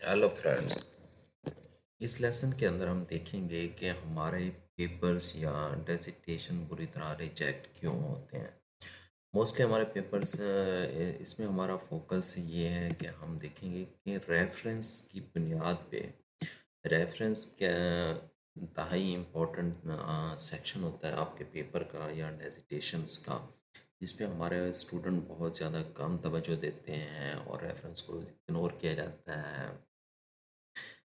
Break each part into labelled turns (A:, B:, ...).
A: Hello friends. इस lesson के अंदर हम देखेंगे कि हमारे पेपर्स या डेजिटेशन बुरी तरह रिजेक्ट क्यों होते हैं। मोस्टली हमारे पेपर्स इसमें हमारा फोकस ये है कि हम देखेंगे कि रेफरेंस की बुनियाद पे रेफरेंस क्या इंतहाई इम्पोर्टेंट सेक्शन होता है आपके पेपर का या डेजिटेशंस का, जिस पे हमारे स्टूडेंट बहुत ज़्यादा कम तवज्जो देते हैं और रेफरेंस को इग्नोर किया जाता है।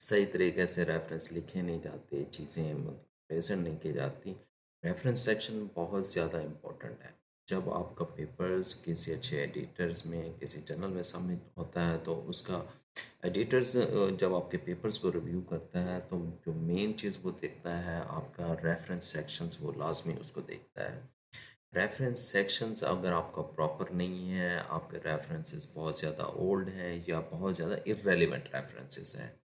A: सही तरीके से रेफरेंस लिखे नहीं जाते, चीज़ें प्रेजेंट नहीं की जाती। रेफरेंस सेक्शन बहुत ज़्यादा इम्पोर्टेंट है। जब आपका पेपर्स किसी अच्छे एडिटर्स में किसी जर्नल में सबमिट होता है तो उसका एडिटर्स जब आपके पेपर्स को रिव्यू करता है तो जो मेन चीज़ वो देखता है आपका रेफरेंस सेक्शंस, वो लाजमी उसको देखता है। रेफरेंस सेक्शंस अगर आपका प्रॉपर नहीं है, आपके रेफरेंसेस बहुत ज़्यादा ओल्ड हैं या बहुत ज़्यादा इररेलेवेंट रेफरेंसेस हैं,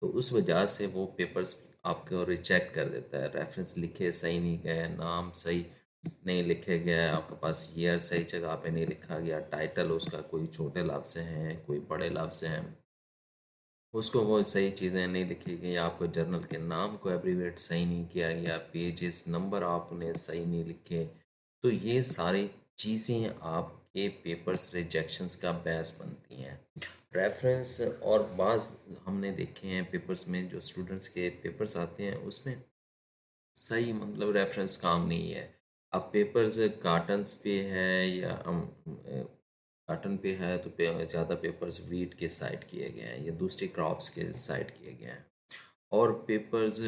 A: तो उस वजह से वो पेपर्स आपको रिजेक्ट कर देता है। रेफरेंस लिखे सही नहीं गए, नाम सही नहीं लिखे गए, आपके पास ईयर सही जगह पे नहीं लिखा गया, टाइटल उसका कोई छोटे लफ्ज़ हैं कोई बड़े लफ्ज़ हैं, उसको वो सही चीज़ें नहीं लिखी गई, आपको जर्नल के नाम को एब्रीवेट सही नहीं किया गया, पेजेस नंबर आपने सही नहीं लिखे। तो ये सारी चीज़ें आपके पेपर्स रिजेक्शंस का बेस बनती हैं। रेफरेंस और बाज़ हमने देखे हैं पेपर्स में, जो स्टूडेंट्स के पेपर्स आते हैं उसमें सही मतलब रेफरेंस काम नहीं है। अब पेपर्स कार्टन्स पे है या कार्टन पे है तो ज़्यादा पेपर्स वीट के साइड किए गए हैं या दूसरी क्रॉप्स के साइड किए गए हैं। और पेपर्स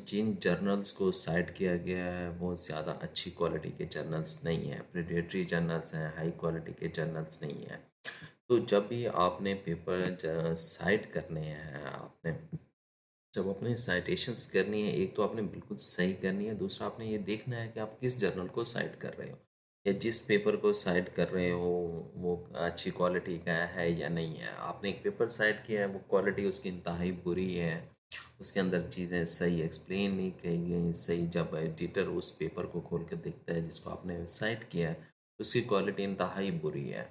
A: जिन जर्नल्स को साइट किया गया है वो ज़्यादा अच्छी क्वालिटी के जर्नल्स नहीं हैं, प्रेडेटरी जर्नल्स हैं, हाई क्वालिटी के जर्नल्स नहीं हैं। तो जब भी आपने पेपर साइट करने हैं, आपने जब अपने साइटेशंस करनी है, एक तो आपने बिल्कुल सही करनी है, दूसरा आपने ये देखना है कि आप किस जर्नल को साइट कर रहे हो या जिस पेपर को साइट कर रहे हो वो अच्छी क्वालिटी का है या नहीं है। आपने एक पेपर साइट किया है, वो क्वालिटी उसकी इंतहाई बुरी है, उसके अंदर चीज़ें सही एक्सप्लेन नहीं की गई सही। जब एडिटर उस पेपर को खोल कर देखता है जिसको आपने साइट किया है, उसकी क्वालिटी इंतहाई बुरी है।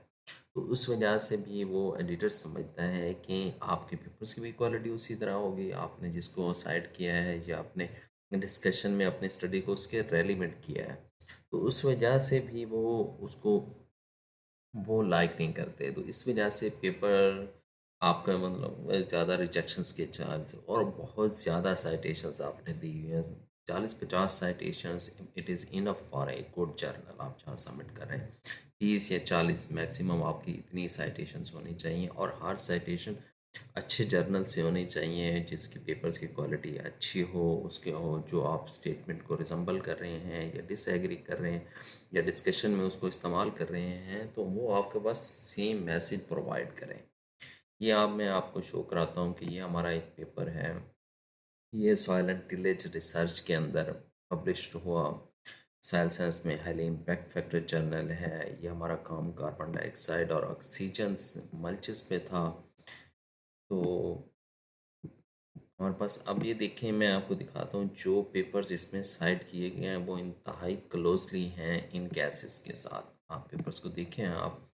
A: तो उस वजह से भी वो एडिटर समझता है कि आपके पेपर्स की भी क्वालिटी उसी तरह होगी, आपने जिसको साइट किया है या अपने डिस्कशन में अपने स्टडी को उसके रेलिवेंट किया है, तो उस वजह से भी वो लाइक नहीं करते। तो इस वजह से पेपर आपका मतलब ज़्यादा रिजेक्शंस के चांस और बहुत ज़्यादा साइटेशंस आपने दी हुई है, 40-50 citations it is enough for a good journal. आप जहाँ सबमिट कर रहे हैं 30 या 40 मैक्सिमम आपकी इतनी साइटेशंस होनी चाहिए, और हर साइटेशन अच्छे जर्नल से होनी चाहिए जिसकी पेपर्स की क्वालिटी अच्छी हो, उसके हो जो आप स्टेटमेंट को रिजम्बल कर रहे हैं या डिसएग्री कर रहे हैं या डिस्कशन में उसको इस्तेमाल कर रहे हैं, तो वो आपके पास सेम मैसेज प्रोवाइड करें। ये मैं आपको शो कराता हूँ कि ये हमारा एक पेपर है, ये सॉइल एंड टिलेज रिसर्च के अंदर पब्लिश्ड हुआ, सॉइल साइंस में हाईली इम्पैक्ट फैक्टर जर्नल है। ये हमारा काम कार्बन डाइऑक्साइड और ऑक्सीजन मल्चेस पे था। तो हमारे पास अब ये देखें, मैं आपको दिखाता हूँ जो पेपर्स इसमें साइड किए गए हैं वो इंतहाई क्लोजली हैं इन गैसेस के साथ। आप पेपर्स को देखें, आप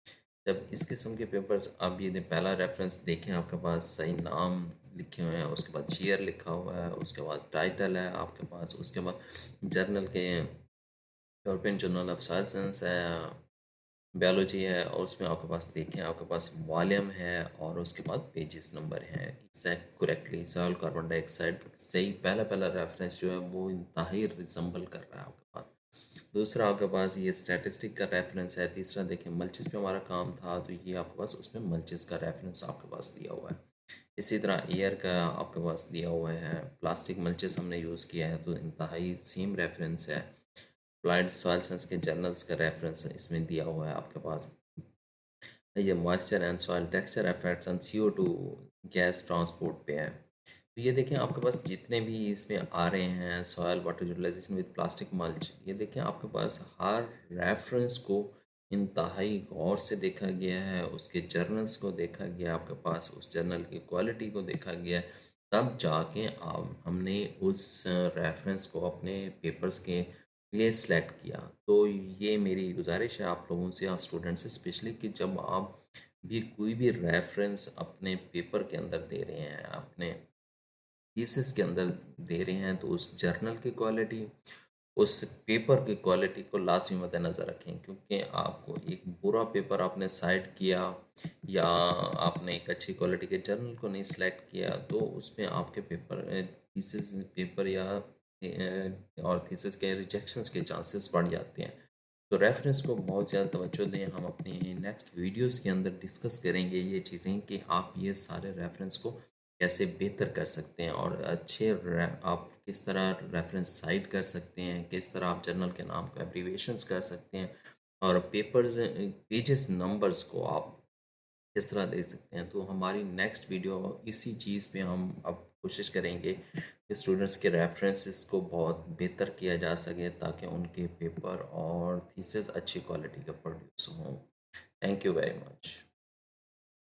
A: जब इस किस्म के पेपर्स, आप ये पहला रेफरेंस देखें, आपके पास सही नाम लिखे हुए हैं, उसके बाद ईयर लिखा हुआ है, उसके बाद टाइटल है आपके पास, उसके बाद जर्नल के यूरोपियन जर्नल ऑफ साइंस है, बायोलॉजी है, और उसमें आपके पास देखें आपके पास वॉल्यूम है और उसके बाद पेजेस नंबर है exact correctly. Soil carbon dioxide सही पहला पहला रेफरेंस जो है वो इंतहाई रिजम्बल कर रहा है आपके पास। दूसरा आपके पास ये स्टैटिस्टिक का रेफरेंस है। तीसरा देखें मल्चिस पे हमारा काम था तो ये आपके पास उसमें मल्चिस का रेफरेंस आपके पास दिया हुआ है। इसी तरह एयर का आपके पास दिया हुआ है, प्लास्टिक मल्चिस हमने यूज़ किया है तो इंतहाई सेम रेफरेंस है। अप्लाइड सॉइल साइंस के जर्नल्स का रेफरेंस इसमें दिया हुआ है आपके पास। ये moisture and soil texture effects and CO2 gas transport पे है। तो ये देखें आपके पास जितने भी इसमें आ रहे हैं, soil water utilization with plastic mulch, ये देखें आपके पास हर रेफरेंस को इंतहाई गौर से देखा गया है, उसके जर्नल्स को देखा गया, आपके पास उस जर्नल की क्वालिटी को देखा गया है, तब जाके आप हमने उस रेफरेंस को अपने पेपर्स के लिए सिलेक्ट किया। तो ये मेरी गुजारिश है आप लोगों से, आप स्टूडेंट से स्पेशली, कि जब आप भी कोई भी रेफरेंस अपने पेपर के अंदर दे रहे हैं, अपने थीसिस के अंदर दे रहे हैं, तो उस जर्नल की क्वालिटी, उस पेपर की क्वालिटी को लाजमी मद्देनज़र रखें, क्योंकि आपको एक बुरा पेपर आपने साइड किया या आपने एक अच्छी क्वालिटी के जर्नल को नहीं सिलेक्ट किया, तो उसमें आपके पेपर थीसिस पेपर या और थीसिस के रिजेक्शंस के चांसेस बढ़ जाते हैं। तो रेफरेंस को बहुत ज़्यादा तवज्जो दें। हम अपनी नेक्स्ट वीडियोस के अंदर डिस्कस करेंगे ये चीज़ें कि आप ये सारे रेफरेंस को कैसे बेहतर कर सकते हैं और आप किस तरह रेफरेंस साइट कर सकते हैं, किस तरह आप जर्नल के नाम को एब्रीविएशंस कर सकते हैं, और पेपर्स पेजेस नंबर्स को आप किस तरह दे सकते हैं। तो हमारी नेक्स्ट वीडियो इसी चीज़ पे हम अब कोशिश करेंगे कि स्टूडेंट्स के रेफरेंसेस को बहुत बेहतर किया जा सके, ताकि उनके पेपर और थीसिस अच्छी क्वालिटी के प्रोड्यूस हों। Thank you very much.